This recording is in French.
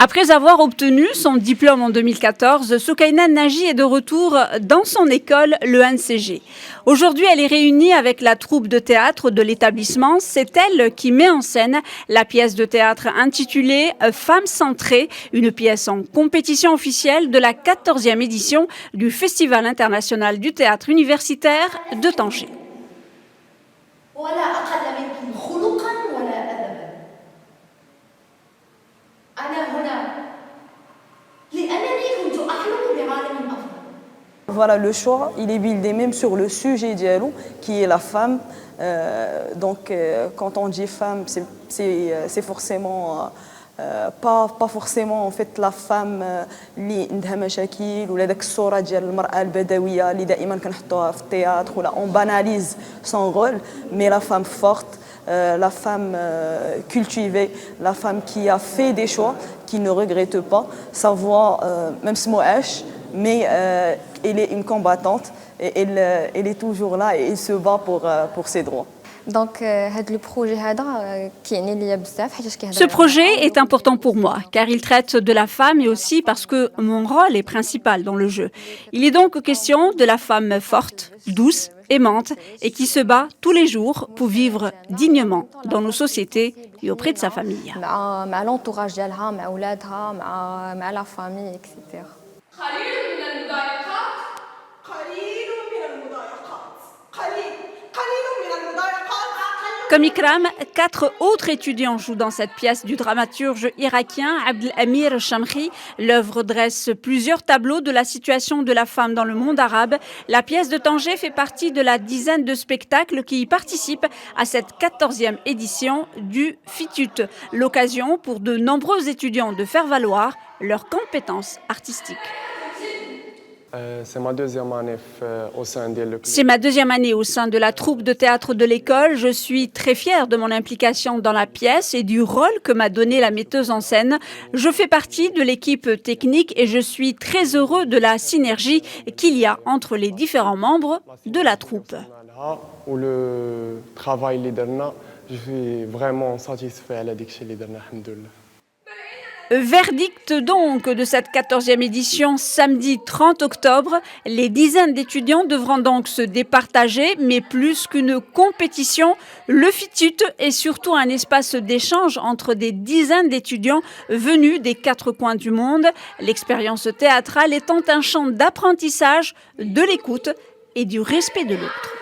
Après avoir obtenu son diplôme en 2014, Soukaina Naji est de retour dans son école, le NCG. Aujourd'hui, elle est réunie avec la troupe de théâtre de l'établissement. C'est elle qui met en scène la pièce de théâtre intitulée « Femmes centrées », une pièce en compétition officielle de la 14e édition du Festival international du théâtre universitaire de Tanger. Voilà, le choix, il est buildé même sur le sujet dialogue qui est la femme. Quand on dit femme, c'est forcément pas forcément en fait la femme اللي عندها مشاكل ولا داك الصوره ديال المراه البدويه اللي دائما كنحطوها في التياتر ولا on banalise son rôle, mais la femme forte, la femme cultivée, la femme qui a fait des choix, qui ne regrette pas sa voix, même si mais elle est une combattante et elle est toujours là et elle se bat pour ses droits. Ce projet est important pour moi car il traite de la femme et aussi parce que mon rôle est principal dans le jeu. Il est donc question de la femme forte, douce, aimante et qui se bat tous les jours pour vivre dignement dans nos sociétés et auprès de sa famille. Comme Ikram, 4 autres étudiants jouent dans cette pièce du dramaturge irakien Abdelamir Shamri. L'œuvre dresse plusieurs tableaux de la situation de la femme dans le monde arabe. La pièce de Tanger fait partie de la dizaine de spectacles qui y participent à cette 14e édition du FITUT. L'occasion pour de nombreux étudiants de faire valoir leurs compétences artistiques. C'est ma deuxième année au sein de la troupe de théâtre de l'école. Je suis très fière de mon implication dans la pièce et du rôle que m'a donné la metteuse en scène. Je fais partie de l'équipe technique et je suis très heureux de la synergie qu'il y a entre les différents membres de la troupe. Le travail je suis vraiment satisfait à la Verdict donc de cette 14e édition samedi 30 octobre. Les dizaines d'étudiants devront donc se départager, mais plus qu'une compétition, le FITUT est surtout un espace d'échange entre des dizaines d'étudiants venus des 4 coins du monde. L'expérience théâtrale étant un champ d'apprentissage, de l'écoute et du respect de l'autre.